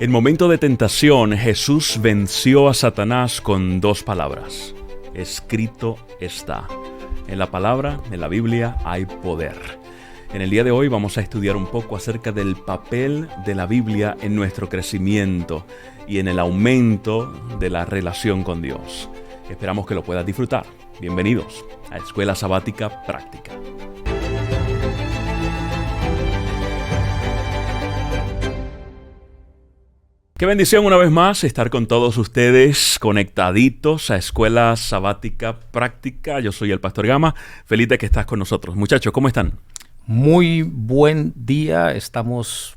En momento de tentación, Jesús venció a Satanás con dos palabras. Escrito está. En la palabra, en la Biblia, hay poder. En el día de hoy vamos a estudiar un poco acerca del papel de la Biblia en nuestro crecimiento y en el aumento de la relación con Dios. Esperamos que lo puedas disfrutar. Bienvenidos a Escuela Sabática Práctica. Qué bendición una vez más estar con todos ustedes conectaditos a Escuela Sabática Práctica. Yo soy el Pastor Gama. Feliz de que estás con nosotros. Muchachos, ¿cómo están? Muy buen día. Estamos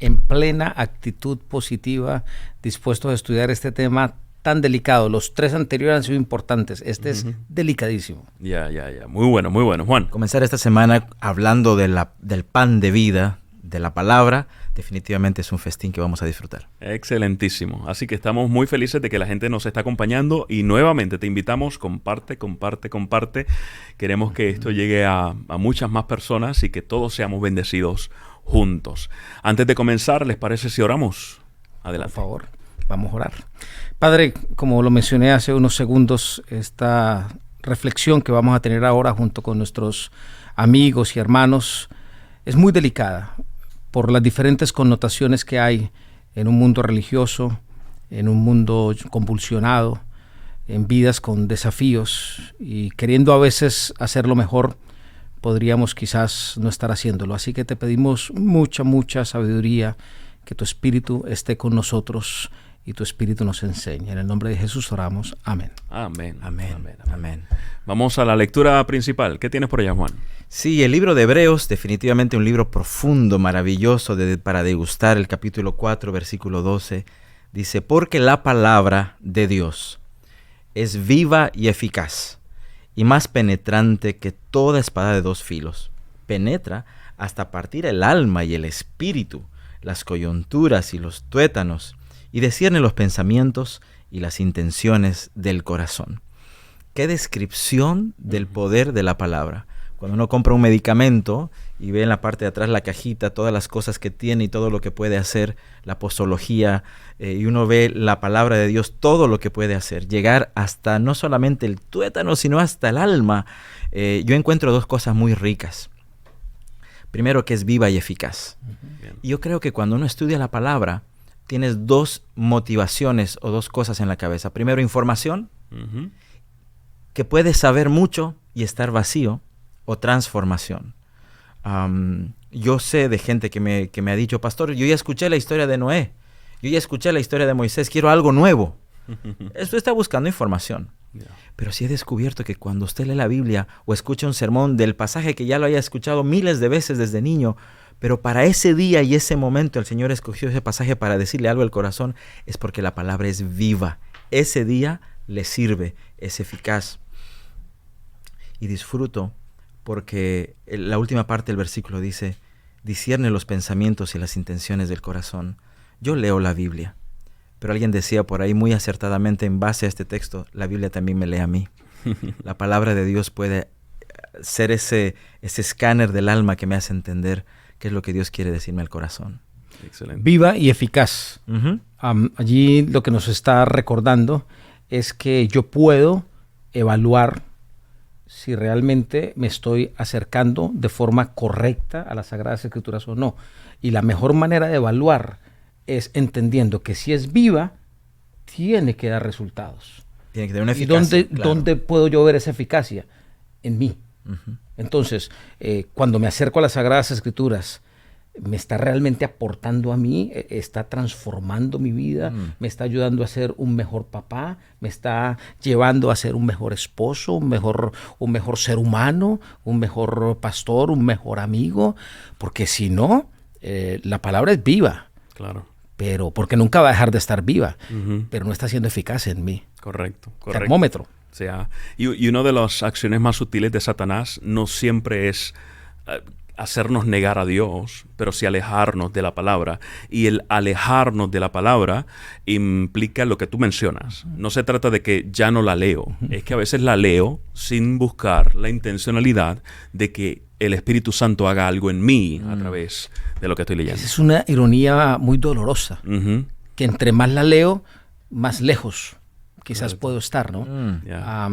en plena actitud positiva, dispuestos a estudiar este tema tan delicado. Los tres anteriores han sido importantes. Este es delicadísimo. Ya. Muy bueno. Juan. Comenzar esta semana hablando del pan de vida, de la palabra, definitivamente es un festín que vamos a disfrutar. Excelentísimo. Así que estamos muy felices de que la gente nos está acompañando y nuevamente te invitamos, comparte. Queremos que esto llegue a muchas más personas y que todos seamos bendecidos juntos. Antes de comenzar, ¿les parece si oramos? Adelante. Por favor, vamos a orar. Padre, como lo mencioné hace unos segundos, esta reflexión que vamos a tener ahora junto con nuestros amigos y hermanos es muy delicada por las diferentes connotaciones que hay en un mundo religioso, en un mundo convulsionado, en vidas con desafíos y queriendo a veces hacerlo mejor, podríamos quizás no estar haciéndolo. Así que te pedimos mucha sabiduría, que tu Espíritu esté con nosotros y tu Espíritu nos enseñe. En el nombre de Jesús oramos. Amén. Amén. Amén. Vamos a la lectura principal. ¿Qué tienes por allá, Juan? Sí, el libro de Hebreos, definitivamente un libro profundo, maravilloso para degustar. El capítulo 4, versículo 12, dice: porque la palabra de Dios es viva y eficaz, y más penetrante que toda espada de dos filos. Penetra hasta partir el alma y el espíritu, las coyunturas y los tuétanos, y discierne los pensamientos y las intenciones del corazón. ¡Qué descripción del poder de la palabra! Cuando uno compra un medicamento y ve en la parte de atrás la cajita, todas las cosas que tiene y todo lo que puede hacer, la posología, y uno ve la palabra de Dios, todo lo que puede hacer, llegar hasta no solamente el tuétano, sino hasta el alma. Yo encuentro dos cosas muy ricas. Primero, que es viva y eficaz. Y yo creo que cuando uno estudia la palabra, tienes dos motivaciones o dos cosas en la cabeza. Primero, información, que puedes saber mucho y estar vacío, o transformación. Yo sé de gente que me ha dicho: pastor, yo ya escuché la historia de Noé, yo ya escuché la historia de Moisés, quiero algo nuevo. Esto está buscando información. Pero sí he descubierto que cuando usted lee la Biblia o escucha un sermón del pasaje que ya lo haya escuchado miles de veces desde niño, pero para ese día y ese momento el Señor escogió ese pasaje para decirle algo al corazón, es porque la palabra es viva. Ese día le sirve, es eficaz. Y disfruto porque la última parte del versículo dice: discierne los pensamientos y las intenciones del corazón. Yo leo la Biblia, pero alguien decía por ahí muy acertadamente en base a este texto, la Biblia también me lee a mí. La palabra de Dios puede ser ese escáner del alma que me hace entender qué es lo que Dios quiere decirme al corazón. Excelente. Viva y eficaz. Allí lo que nos está recordando es que yo puedo evaluar si realmente me estoy acercando de forma correcta a las Sagradas Escrituras o no. Y la mejor manera de evaluar es entendiendo que si es viva, tiene que dar resultados. Tiene que tener una eficacia. ¿Y dónde puedo yo ver esa eficacia? En mí. Entonces, cuando me acerco a las Sagradas Escrituras, ¿me está realmente aportando a mí? ¿Está transformando mi vida? ¿Me está ayudando a ser un mejor papá? ¿Me está llevando a ser un mejor esposo, un mejor ser humano, un mejor pastor, un mejor amigo? Porque si no, la palabra es viva. Claro. Pero porque nunca va a dejar de estar viva, pero no está siendo eficaz en mí. Correcto. Termómetro. O sea, y una de las acciones más sutiles de Satanás no siempre es hacernos negar a Dios, pero sí alejarnos de la palabra. Y el alejarnos de la palabra implica lo que tú mencionas. No se trata de que ya no la leo. Es que a veces la leo sin buscar la intencionalidad de que el Espíritu Santo haga algo en mí a través de lo que estoy leyendo. Esa es una ironía muy dolorosa, que entre más la leo, más lejos quizás puedo estar, ¿no? Yeah.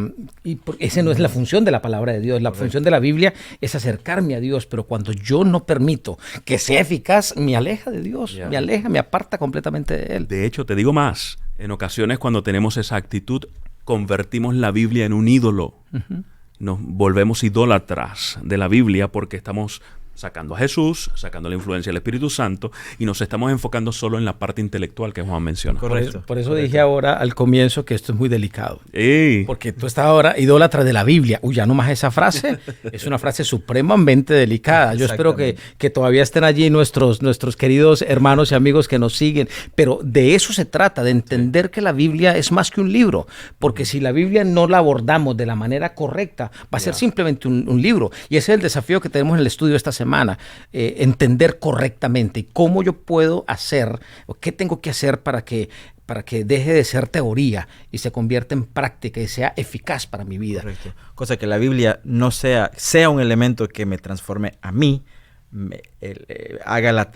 Esa no es la función de la palabra de Dios. La función de la Biblia es acercarme a Dios, pero cuando yo no permito que sea eficaz, me aleja de Dios, me aleja, me aparta completamente de Él. De hecho, te digo más, en ocasiones cuando tenemos esa actitud, convertimos la Biblia en un ídolo. Nos volvemos idólatras de la Biblia porque estamos sacando a Jesús, sacando la influencia del Espíritu Santo y nos estamos enfocando solo en la parte intelectual que Juan menciona. Correcto. Por eso dije ahora al comienzo que esto es muy delicado. ¡Ey! Porque tú estás ahora idólatra de la Biblia. Uy, ya no más esa frase. Es una frase supremamente delicada. Yo espero que todavía estén allí nuestros queridos hermanos y amigos que nos siguen. Pero de eso se trata, de entender que la Biblia es más que un libro. Porque si la Biblia no la abordamos de la manera correcta, va a ser simplemente un libro. Y ese es el desafío que tenemos en el estudio esta semana. Entender correctamente cómo yo puedo hacer, o qué tengo que hacer para que deje de ser teoría y se convierta en práctica y sea eficaz para mi vida. Correcto. Cosa que la Biblia no sea un elemento que me transforme a mí, haga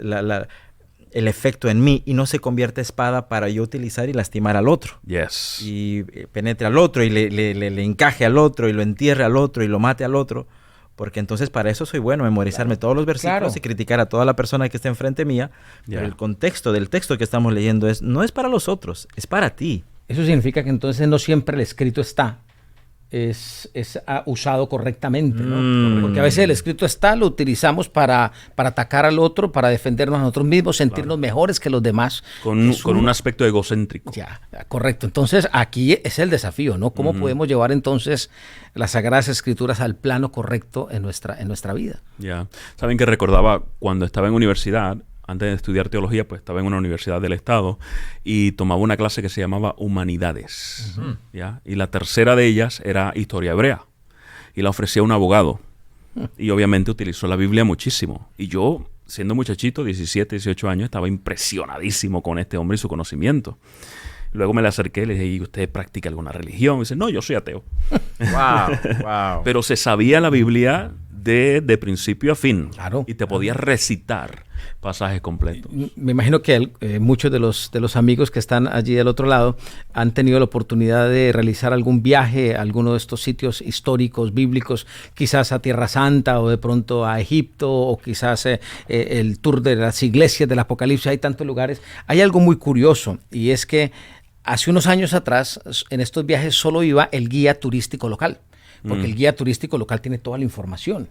el efecto en mí y no se convierta en espada para yo utilizar y lastimar al otro. Yes. Y penetre al otro y le encaje al otro y lo entierre al otro y lo mate al otro. Porque entonces para eso soy bueno, memorizarme todos los versículos y criticar a toda la persona que esté enfrente mía. Pero el contexto del texto que estamos leyendo no es para los otros, es para ti. Eso significa que entonces no siempre el escrito está usado correctamente, ¿no? Porque a veces el escrito está, lo utilizamos para atacar al otro, para defendernos a nosotros mismos, sentirnos mejores que los demás. Con un aspecto egocéntrico. Ya, correcto. Entonces aquí es el desafío, ¿no? ¿Cómo podemos llevar entonces las Sagradas Escrituras al plano correcto en nuestra vida? Ya. Saben que recordaba cuando estaba en universidad, antes de estudiar teología, pues estaba en una universidad del estado y tomaba una clase que se llamaba Humanidades. ¿Ya? Y la tercera de ellas era Historia Hebrea. Y la ofrecía un abogado. Y obviamente utilizó la Biblia muchísimo. Y yo, siendo muchachito, 17, 18 años, estaba impresionadísimo con este hombre y su conocimiento. Luego me le acerqué y le dije, ¿y usted practica alguna religión? Y dice, no, yo soy ateo. Wow. Pero se sabía la Biblia de principio a fin. Claro. Y te podías recitar pasajes completos. Me imagino que muchos de los amigos que están allí del otro lado han tenido la oportunidad de realizar algún viaje a alguno de estos sitios históricos, bíblicos, quizás a Tierra Santa o de pronto a Egipto o quizás el tour de las iglesias del Apocalipsis. Hay tantos lugares. Hay algo muy curioso y es que hace unos años atrás en estos viajes solo iba el guía turístico local, porque el guía turístico local tiene toda la información.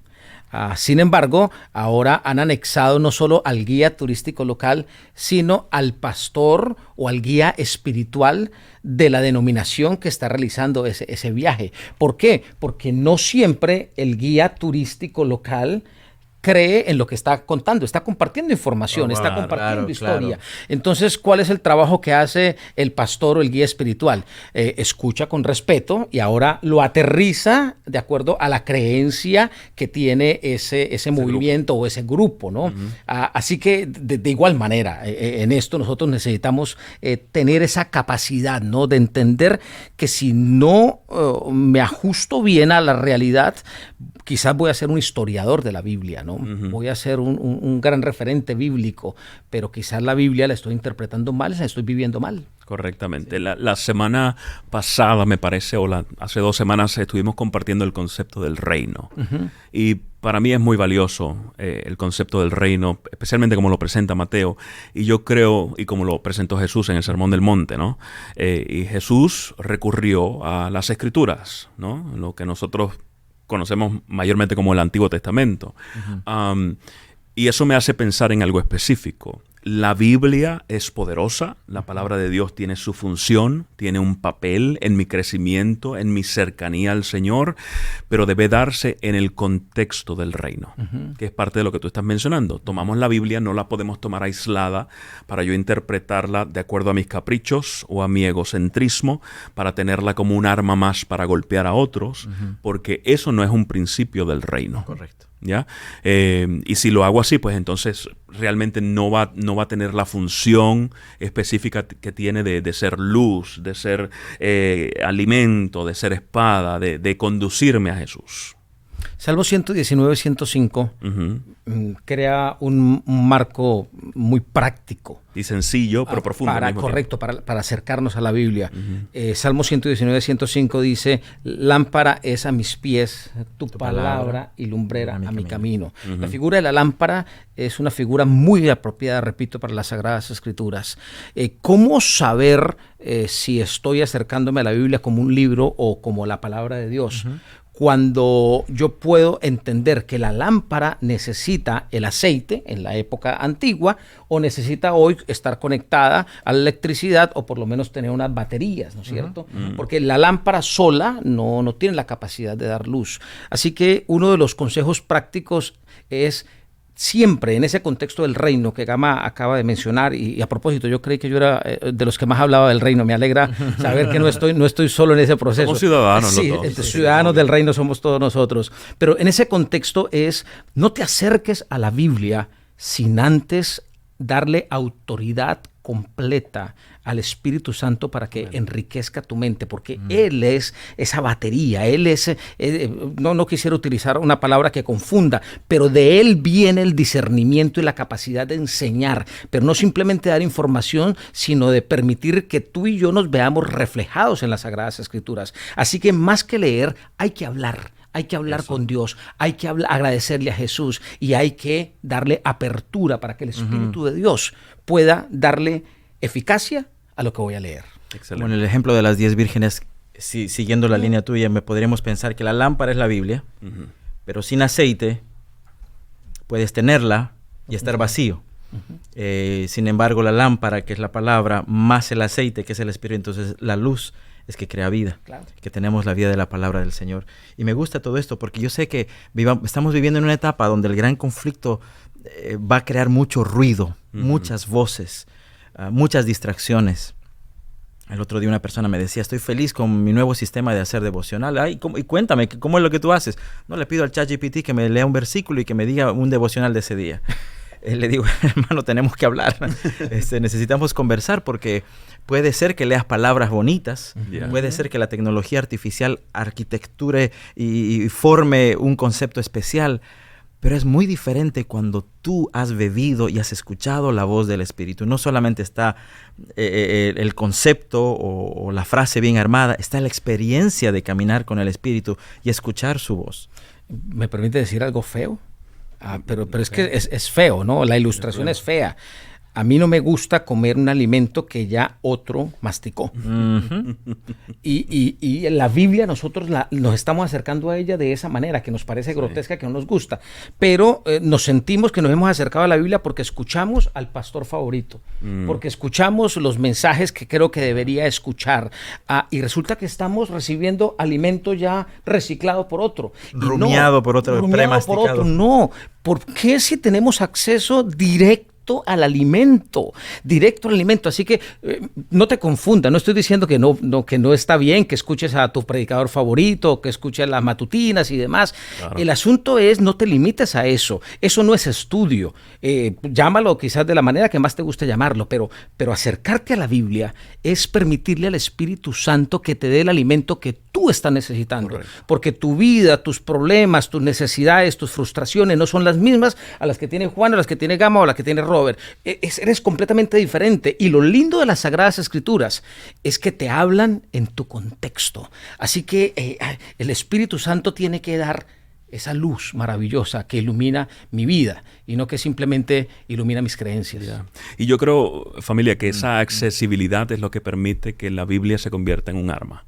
Sin embargo, ahora han anexado no solo al guía turístico local, sino al pastor o al guía espiritual de la denominación que está realizando ese viaje. ¿Por qué? Porque no siempre el guía turístico local cree en lo que está contando, está compartiendo información, está compartiendo historia. Claro. Entonces, ¿cuál es el trabajo que hace el pastor o el guía espiritual? Escucha con respeto y ahora lo aterriza de acuerdo a la creencia que tiene ese movimiento grupo o ese grupo, ¿no? Así que, de igual manera, en esto nosotros necesitamos tener esa capacidad, ¿no? De entender que si no me ajusto bien a la realidad, quizás voy a ser un historiador de la Biblia, ¿no? Voy a ser un gran referente bíblico, pero quizás la Biblia la estoy interpretando mal, la estoy viviendo mal. Correctamente. Sí. La semana pasada, me parece, hace 2 semanas, estuvimos compartiendo el concepto del reino. Y para mí es muy valioso el concepto del reino, especialmente como lo presenta Mateo. Y yo creo, y como lo presentó Jesús en el Sermón del Monte, ¿no? Y Jesús recurrió a las Escrituras, ¿no? Lo que nosotros conocemos mayormente como el Antiguo Testamento. Y eso me hace pensar en algo específico. La Biblia es poderosa, la palabra de Dios tiene su función, tiene un papel en mi crecimiento, en mi cercanía al Señor, pero debe darse en el contexto del reino, que es parte de lo que tú estás mencionando. Tomamos la Biblia, no la podemos tomar aislada para yo interpretarla de acuerdo a mis caprichos o a mi egocentrismo, para tenerla como un arma más para golpear a otros, porque eso no es un principio del reino. Correcto. ¿Ya? Y si lo hago así, pues entonces realmente no va a tener la función específica que tiene de ser luz, de ser alimento, de ser espada, de conducirme a Jesús. Salmo 119, 105 crea un marco muy práctico. Y sencillo, pero profundo. Correcto, para acercarnos a la Biblia. Salmo 119, 105 dice, lámpara es a mis pies tu palabra y lumbrera a mi camino. La figura de la lámpara es una figura muy apropiada, repito, para las Sagradas Escrituras. ¿Cómo saber si estoy acercándome a la Biblia como un libro o como la palabra de Dios? Cuando yo puedo entender que la lámpara necesita el aceite en la época antigua o necesita hoy estar conectada a la electricidad o por lo menos tener unas baterías, ¿no es cierto? Porque la lámpara sola no tiene la capacidad de dar luz. Así que uno de los consejos prácticos es siempre en ese contexto del reino que Gama acaba de mencionar, y a propósito, yo creí que yo era de los que más hablaba del reino. Me alegra saber que no estoy solo en ese proceso. Somos ciudadanos, sí, ciudadanos del reino somos todos nosotros. Pero en ese contexto no te acerques a la Biblia sin antes darle autoridad completa al Espíritu Santo para que enriquezca tu mente, porque Él es esa batería, Él es, no quisiera utilizar una palabra que confunda, pero de Él viene el discernimiento y la capacidad de enseñar, pero no simplemente dar información, sino de permitir que tú y yo nos veamos reflejados en las Sagradas Escrituras. Así que más que leer, hay que hablar. Hay que hablar con Dios, hay que agradecerle a Jesús y hay que darle apertura para que el Espíritu de Dios pueda darle eficacia a lo que voy a leer. Excelente. Bueno, el ejemplo de las 10 vírgenes, siguiendo la línea tuya, podríamos pensar que la lámpara es la Biblia, pero sin aceite puedes tenerla y estar vacío. Sin embargo, la lámpara, que es la palabra, más el aceite, que es el Espíritu, entonces la luz es que crea vida, que tenemos la vida de la palabra del Señor. Y me gusta todo esto porque yo sé que estamos viviendo en una etapa donde el gran conflicto va a crear mucho ruido, muchas voces, muchas distracciones. El otro día una persona me decía, estoy feliz con mi nuevo sistema de hacer devocional. Y cuéntame, ¿cómo es lo que tú haces? No, le pido al ChatGPT que me lea un versículo y que me diga un devocional de ese día. Le digo, hermano, tenemos que hablar. Necesitamos conversar porque puede ser que leas palabras bonitas, puede ser que la tecnología artificial arquitecture y forme un concepto especial, pero es muy diferente cuando tú has bebido y has escuchado la voz del Espíritu. No solamente está el concepto o la frase bien armada, está la experiencia de caminar con el Espíritu y escuchar su voz. ¿Me permite decir algo feo? Pero es que es feo, ¿no? La ilustración es fea. A mí no me gusta comer un alimento que ya otro masticó. Y en la Biblia nosotros nos estamos acercando a ella de esa manera, que nos parece grotesca, que no nos gusta. Pero nos sentimos que nos hemos acercado a la Biblia porque escuchamos al pastor favorito, porque escuchamos los mensajes que creo que debería escuchar. Y resulta que estamos recibiendo alimento ya reciclado por otro. Rumiado por otro, premasticado. No, ¿por qué si tenemos acceso directo al alimento, directo al alimento? Así que no te confundas, no estoy diciendo que no está bien que escuches a tu predicador favorito, que escuches las matutinas y demás. Claro. El asunto es, no te limites a eso no es estudio, llámalo quizás de la manera que más te guste llamarlo, pero acercarte a la Biblia es permitirle al Espíritu Santo que te dé el alimento que tú estás necesitando. Correcto. Porque tu vida, tus problemas, tus necesidades, tus frustraciones no son las mismas a las que tiene Juan, a las que tiene Gama o a las que tiene Robert. Eres completamente diferente. Y lo lindo de las Sagradas Escrituras es que te hablan en tu contexto. Así que el Espíritu Santo tiene que dar esa luz maravillosa que ilumina mi vida y no que simplemente ilumina mis creencias. Y yo creo, familia, que esa accesibilidad es lo que permite que la Biblia se convierta en un arma.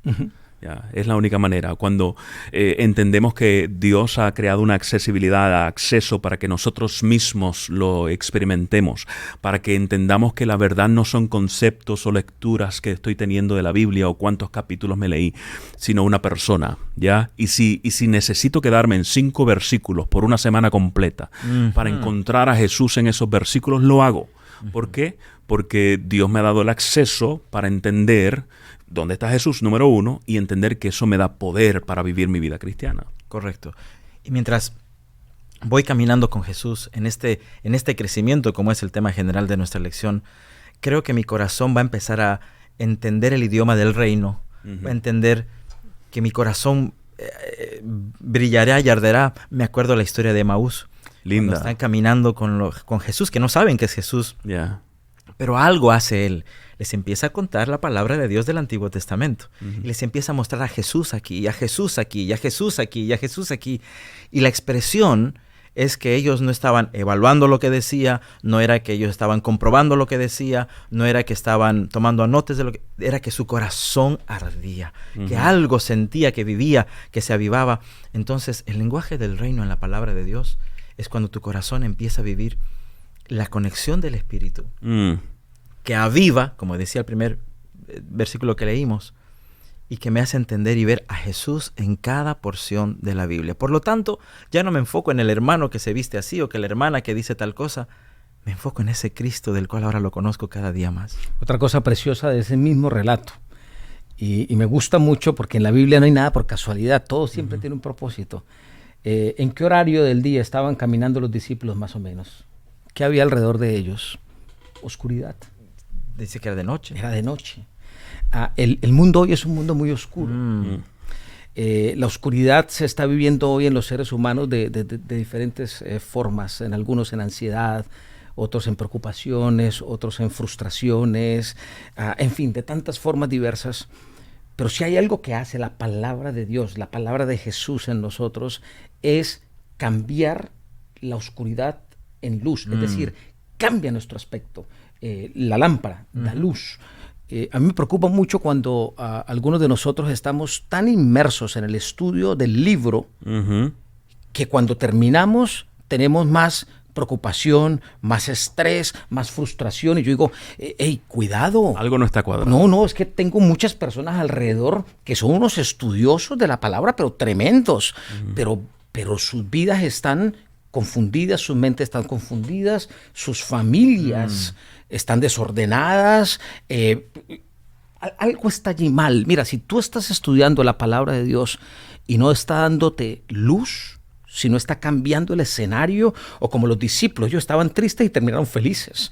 Es la única manera. Cuando entendemos que Dios ha creado una accesibilidad, acceso para que nosotros mismos lo experimentemos, para que entendamos que la verdad no son conceptos o lecturas que estoy teniendo de la Biblia o cuántos capítulos me leí, sino una persona, ¿ya? Y si necesito quedarme en 5 versículos por una semana completa para encontrar a Jesús en esos versículos, lo hago. ¿Por qué? Porque Dios me ha dado el acceso para entender dónde está Jesús, número 1, y entender que eso me da poder para vivir mi vida cristiana. Correcto. Y mientras voy caminando con Jesús en este crecimiento, como es el tema general de nuestra lección, creo que mi corazón va a empezar a entender el idioma del reino, va a entender que mi corazón brillará y arderá. Me acuerdo la historia de Emaús. Linda. Cuando están caminando con Jesús, que no saben que es Jesús. Yeah. Pero algo hace él. Les empieza a contar la palabra de Dios del Antiguo Testamento. Y les empieza a mostrar a Jesús aquí, y a Jesús aquí, y a Jesús aquí, y a Jesús aquí. Y la expresión es que ellos no estaban evaluando lo que decía, no era que ellos estaban comprobando lo que decía, no era que estaban tomando anotes de lo que... Era que su corazón ardía, que algo sentía, que vivía, que se avivaba. Entonces, el lenguaje del reino en la palabra de Dios es cuando tu corazón empieza a vivir la conexión del Espíritu, que aviva, como decía el primer versículo que leímos, y que me hace entender y ver a Jesús en cada porción de la Biblia. Por lo tanto, ya no me enfoco en el hermano que se viste así o que la hermana que dice tal cosa. Me enfoco en ese Cristo del cual ahora lo conozco cada día más. Otra cosa preciosa de ese mismo relato, y me gusta mucho porque en la Biblia no hay nada por casualidad, todo siempre tiene un propósito. ¿En qué horario del día estaban caminando los discípulos más o menos? ¿Qué había alrededor de ellos? Oscuridad. Dice que era de noche. Era de noche. El mundo hoy es un mundo muy oscuro. La oscuridad se está viviendo hoy en los seres humanos de diferentes formas, en algunos en ansiedad, otros en preocupaciones, otros en frustraciones, en fin, de tantas formas diversas. Pero si hay algo que hace la palabra de Dios, la palabra de Jesús en nosotros, es cambiar la oscuridad en luz, es decir, cambia nuestro aspecto. La lámpara da luz. A mí me preocupa mucho cuando algunos de nosotros estamos tan inmersos en el estudio del libro que cuando terminamos tenemos más preocupación, más estrés, más frustración. Y yo digo, hey, cuidado. Algo no está cuadrado. No, es que tengo muchas personas alrededor que son unos estudiosos de la palabra, pero tremendos. Pero sus vidas están confundidas, sus mentes están confundidas, sus familias están desordenadas, algo está allí mal. Mira, si tú estás estudiando la palabra de Dios y no está dándote luz, si no está cambiando el escenario, o como los discípulos, ellos estaban tristes y terminaron felices,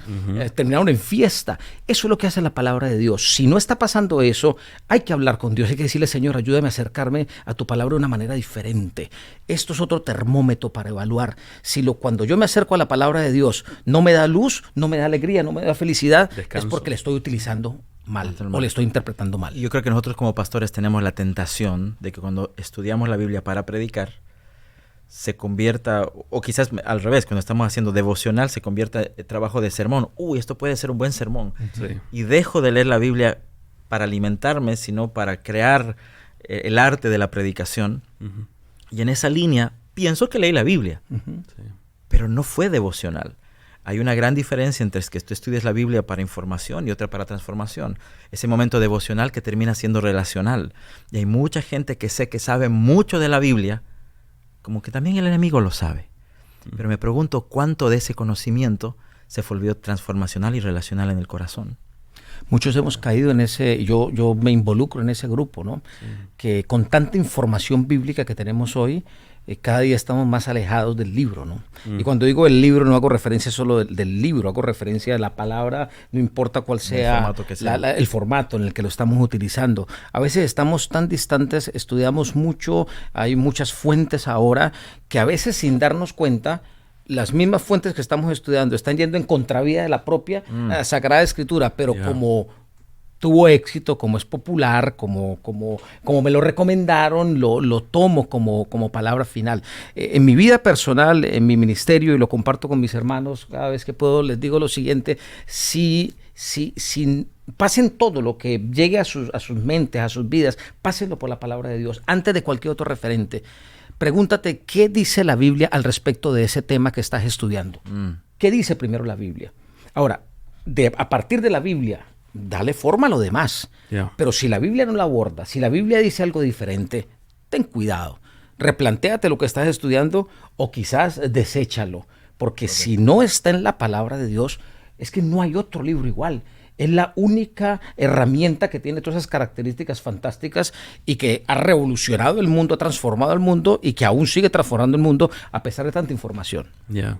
terminaron en fiesta. Eso es lo que hace la palabra de Dios. Si no está pasando eso, hay que hablar con Dios, hay que decirle, Señor, ayúdame a acercarme a tu palabra de una manera diferente. Esto es otro termómetro para evaluar. Si cuando yo me acerco a la palabra de Dios no me da luz, no me da alegría, no me da felicidad, Descanso. Es porque le estoy utilizando mal o le estoy interpretando mal. Yo creo que nosotros como pastores tenemos la tentación de que cuando estudiamos la Biblia para predicar, se convierta, o quizás al revés, cuando estamos haciendo devocional, se convierta en trabajo de sermón. Esto puede ser un buen sermón. Sí. Y dejo de leer la Biblia para alimentarme, sino para crear el arte de la predicación. Y en esa línea, pienso que leí la Biblia, pero no fue devocional. Hay una gran diferencia entre que tú estudias la Biblia para información y otra para transformación. Ese momento devocional que termina siendo relacional. Y hay mucha gente que sé que sabe mucho de la Biblia, como que también el enemigo lo sabe. Pero me pregunto cuánto de ese conocimiento se volvió transformacional y relacional en el corazón. Muchos hemos caído en ese, yo me involucro en ese grupo, ¿no? Que con tanta información bíblica que tenemos hoy, cada día estamos más alejados del libro, ¿no? Y cuando digo el libro no hago referencia solo del libro, hago referencia a la palabra, no importa cuál sea, el formato en el que lo estamos utilizando. A veces estamos tan distantes, estudiamos mucho, hay muchas fuentes ahora, que a veces sin darnos cuenta, las mismas fuentes que estamos estudiando están yendo en contravía de la propia Sagrada Escritura, pero como tuvo éxito, como es popular, como me lo recomendaron, lo tomo como palabra final. En mi vida personal, en mi ministerio, y lo comparto con mis hermanos, cada vez que puedo les digo lo siguiente: si pasen todo lo que llegue a sus mentes, a sus vidas, pásenlo por la palabra de Dios, antes de cualquier otro referente. Pregúntate, ¿qué dice la Biblia al respecto de ese tema que estás estudiando? ¿Qué dice primero la Biblia? Ahora, a partir de la Biblia, dale forma a lo demás. Pero si la Biblia no la aborda, si la Biblia dice algo diferente, ten cuidado. Replantéate lo que estás estudiando o quizás deséchalo. Porque si no está en la palabra de Dios, es que no hay otro libro igual. Es la única herramienta que tiene todas esas características fantásticas y que ha revolucionado el mundo, ha transformado el mundo y que aún sigue transformando el mundo a pesar de tanta información.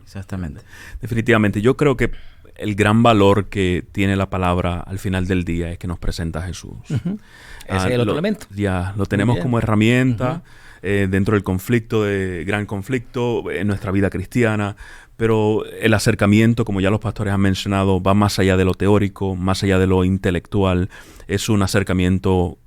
Exactamente. Definitivamente. Yo creo que el gran valor que tiene la palabra al final del día es que nos presenta a Jesús. Ese es el otro elemento. Lo tenemos como herramienta. dentro del conflicto, de gran conflicto en nuestra vida cristiana, pero el acercamiento, como ya los pastores han mencionado, va más allá de lo teórico, más allá de lo intelectual. Es un acercamiento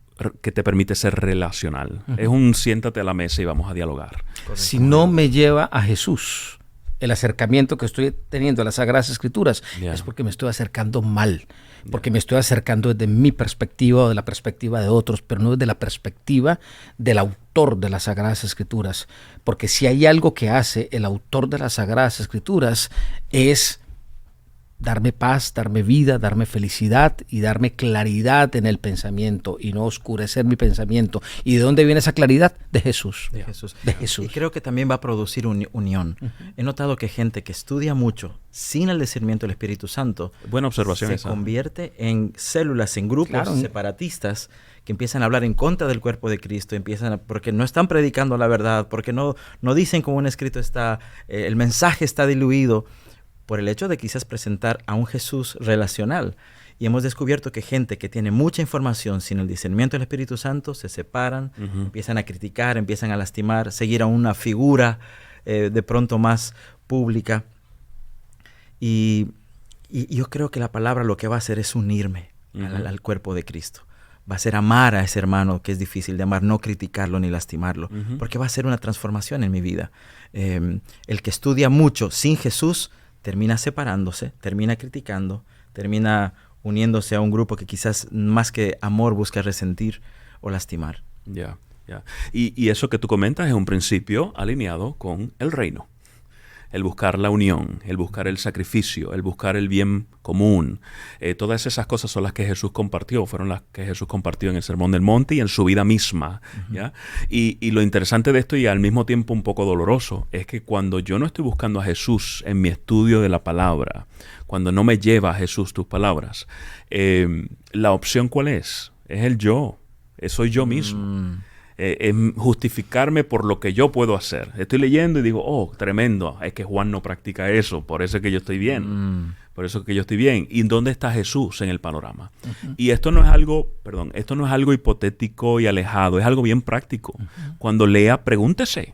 que te permite ser relacional. Es un siéntate a la mesa y vamos a dialogar. Si no me lleva a Jesús, el acercamiento que estoy teniendo a las Sagradas Escrituras, es porque me estoy acercando mal, porque me estoy acercando desde mi perspectiva o de la perspectiva de otros, pero no desde la perspectiva del autor de las Sagradas Escrituras. Porque si hay algo que hace el autor de las Sagradas Escrituras es darme paz, darme vida, darme felicidad y darme claridad en el pensamiento y no oscurecer mi pensamiento. ¿Y de dónde viene esa claridad? De Jesús. De Jesús. De Jesús. Y creo que también va a producir unión. He notado que gente que estudia mucho sin el discernimiento del Espíritu Santo, buena observación, se convierte en células, en grupos separatistas que empiezan a hablar en contra del cuerpo de Cristo, porque no están predicando la verdad, porque no dicen como un escrito está, el mensaje está diluido, por el hecho de quizás presentar a un Jesús relacional. Y hemos descubierto que gente que tiene mucha información sin el discernimiento del Espíritu Santo se separan, empiezan a criticar, empiezan a lastimar, seguir a una figura de pronto más pública. Y yo creo que la palabra lo que va a hacer es unirme al cuerpo de Cristo. Va a ser amar a ese hermano que es difícil de amar, no criticarlo ni lastimarlo, porque va a ser una transformación en mi vida. El que estudia mucho sin Jesús termina separándose, termina criticando, termina uniéndose a un grupo que quizás más que amor busca resentir o lastimar. Ya. Y eso que tú comentas es un principio alineado con el reino. El buscar la unión, el buscar el sacrificio, el buscar el bien común. Todas esas cosas son las que Jesús compartió, fueron las que Jesús compartió en el Sermón del Monte y en su vida misma. ¿Ya? Y lo interesante de esto, y al mismo tiempo un poco doloroso, es que cuando yo no estoy buscando a Jesús en mi estudio de la palabra, cuando no me lleva a Jesús tus palabras, la opción ¿cuál es? Es el yo, soy yo mismo. Es justificarme por lo que yo puedo hacer. Estoy leyendo y digo, oh, tremendo, es que Juan no practica eso, por eso es que yo estoy bien. Por eso es que yo estoy bien. ¿Y dónde está Jesús en el panorama? Y esto no es algo hipotético y alejado, es algo bien práctico. Cuando lea, pregúntese,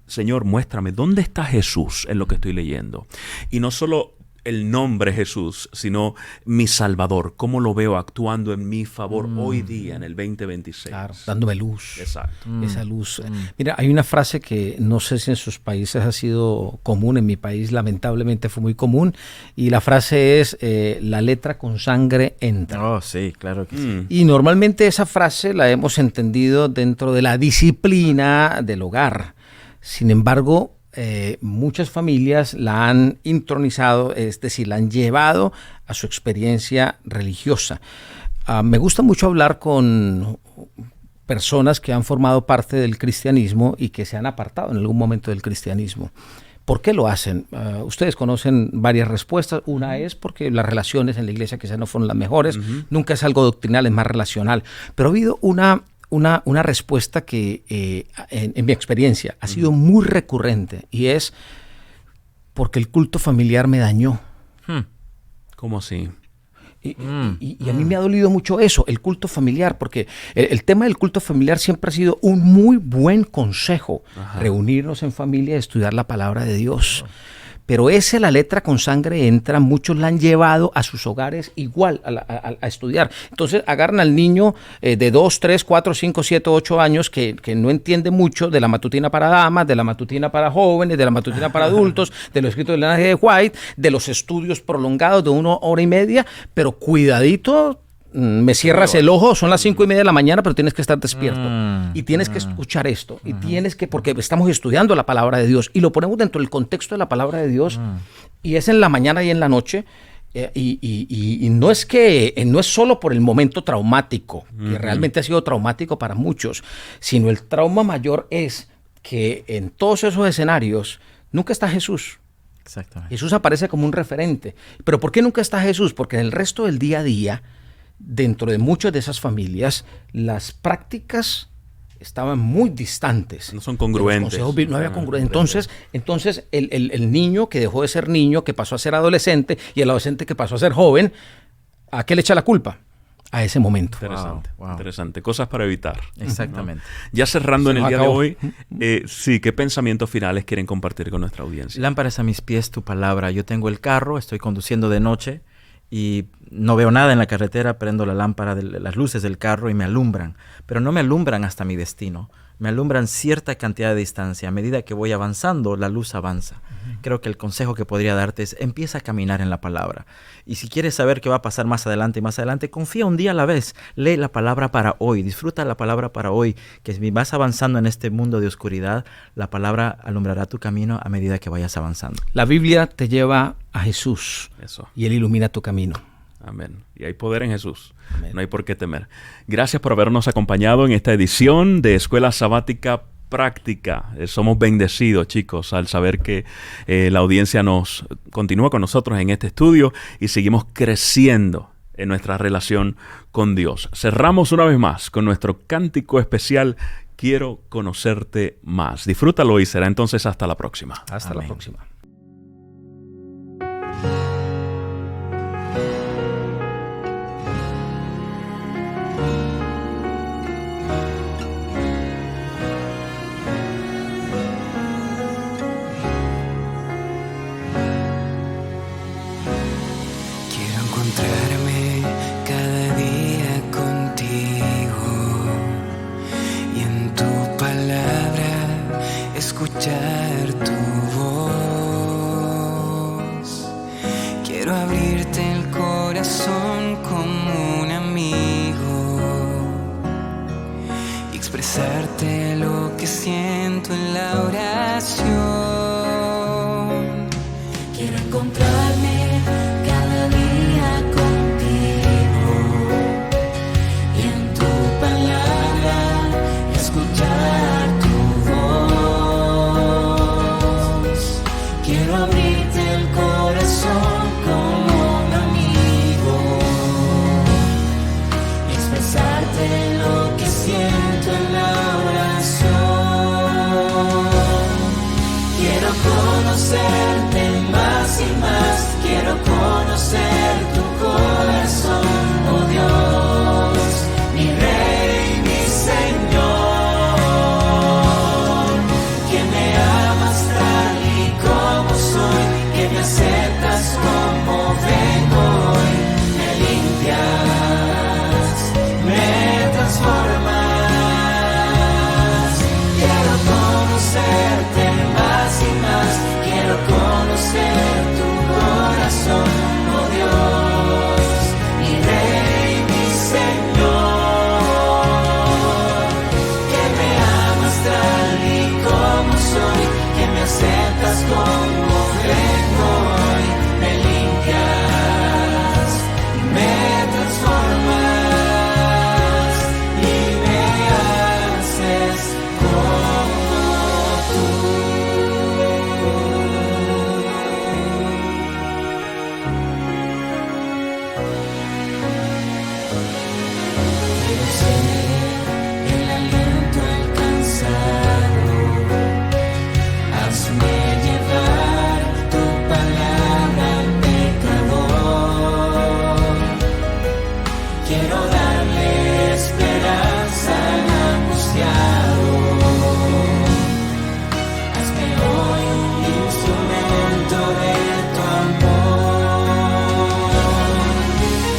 Señor, muéstrame, ¿dónde está Jesús en lo que estoy leyendo? Y no solo el nombre Jesús, sino mi Salvador, cómo lo veo actuando en mi favor hoy día, en el 2026. Claro, dándome luz. Exacto. Esa luz. Mira, hay una frase que no sé si en sus países ha sido común, en mi país lamentablemente fue muy común, y la frase es, la letra con sangre entra. Oh, sí, claro que sí. Y normalmente esa frase la hemos entendido dentro de la disciplina del hogar. Sin embargo, muchas familias la han intronizado, es decir, la han llevado a su experiencia religiosa. Me gusta mucho hablar con personas que han formado parte del cristianismo y que se han apartado en algún momento del cristianismo. ¿Por qué lo hacen? Ustedes conocen varias respuestas. Una es porque las relaciones en la iglesia quizás no fueron las mejores. Nunca es algo doctrinal, es más relacional. Pero ha habido una respuesta que en mi experiencia ha sido muy recurrente, y es porque el culto familiar me dañó. ¿Cómo así? Y a mí me ha dolido mucho eso, el culto familiar, porque el tema del culto familiar siempre ha sido un muy buen consejo. Reunirnos en familia y estudiar la palabra de Dios. Pero la letra con sangre entra, muchos la han llevado a sus hogares igual a estudiar. Entonces agarran al niño de 2, 3, 4, 5, 7, 8 años que no entiende mucho de la matutina para damas, de la matutina para jóvenes, de la matutina para adultos, de los escritos de Ellen G. White, de los estudios prolongados de 1 hora y media, pero cuidadito, me cierras el ojo, son las 5:30 de la mañana, pero tienes que estar despierto y tienes que escuchar esto y tienes que, porque estamos estudiando la palabra de Dios y lo ponemos dentro del contexto de la palabra de Dios y es en la mañana y en la noche. Y no es solo por el momento traumático, que realmente ha sido traumático para muchos, sino el trauma mayor es que en todos esos escenarios nunca está Jesús. Exactamente. Jesús aparece como un referente. ¿Pero por qué nunca está Jesús? Porque en el resto del día a día, dentro de muchas de esas familias, las prácticas estaban muy distantes. No son congruentes. No había congruencia. Entonces el niño que dejó de ser niño, que pasó a ser adolescente, y el adolescente que pasó a ser joven, ¿a qué le echa la culpa? a ese momento. Interesante, Wow. interesante. Cosas para evitar. Exactamente. Ya cerrando en el nos día de acabó. hoy, sí, ¿qué pensamientos finales quieren compartir con nuestra audiencia? Lámparas a mis pies tu palabra. Yo tengo el carro, estoy conduciendo de noche y no veo nada en la carretera, prendo la lámpara de las luces del carro y me alumbran, pero no me alumbran hasta mi destino, me alumbran cierta cantidad de distancia. A medida que voy avanzando, la luz avanza. Creo que el consejo que podría darte es empieza a caminar en la palabra. Y si quieres saber qué va a pasar más adelante, confía un día a la vez. Lee la palabra para hoy, disfruta la palabra para hoy, que si vas avanzando en este mundo de oscuridad, la palabra alumbrará tu camino a medida que vayas avanzando. La Biblia te lleva a Jesús Eso. y Él ilumina tu camino. Amén. Y hay poder en Jesús. Amén. No hay por qué temer. Gracias por habernos acompañado en esta edición de Escuela Sabática Práctica. Somos bendecidos, chicos, al saber que la audiencia nos continúa con nosotros en este estudio y seguimos creciendo en nuestra relación con Dios. Cerramos una vez más con nuestro cántico especial, Quiero conocerte más. Disfrútalo y será entonces hasta la próxima. Hasta la Amén. próxima. Quiero encontrarme cada día contigo y en tu palabra escuchar tu voz. Quiero abrirte el corazón como un amigo y expresarte lo que siento en la oración. Quiero encontrarme cada día contigo y en tu palabra escuchar tu voz. Quiero abrirte el corazón como un amigo y expresarte lo que siento en la oración. Quiero conocerte más y más, quiero conocer tu corazón, oh Dios, mi Rey, mi Señor, que me amas tal y como soy, que me aceptas como vengo hoy, me limpias, me transformas. Quiero conocerte más y más, quiero conocer tu corazón, oh Dios, mi Rey, mi Señor, que me amas tal y como soy, que me aceptas como vengo hoy, me limpias, me transformas y me haces como tú. Quiero ser el aliento alcanzado, hazme llevar tu palabra al pecador. Quiero darle esperanza al angustiado. Hazme hoy un instrumento de tu amor.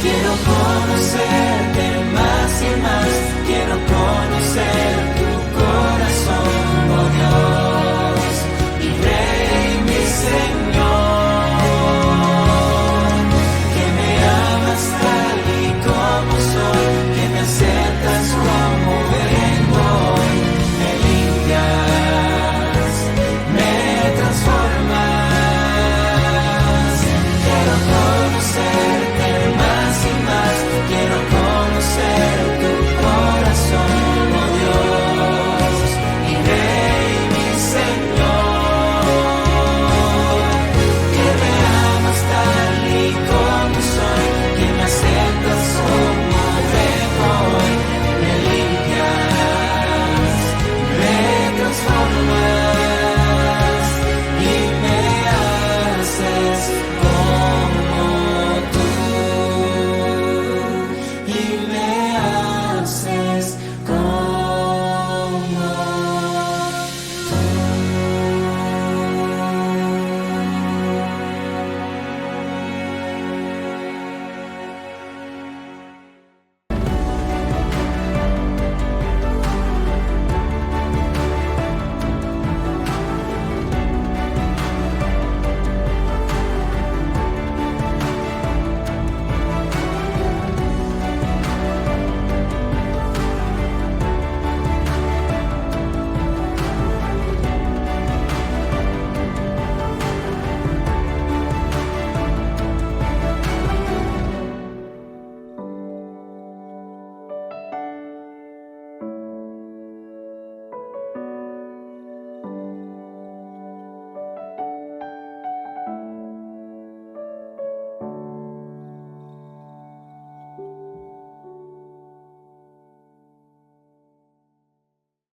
Quiero conocerte más y más, quiero conocer tu corazón, oh Dios, mi Rey, mi Señor, que me amas tal y como soy, que me aceptas como vengo hoy, me limpias, me transformas. Quiero conocer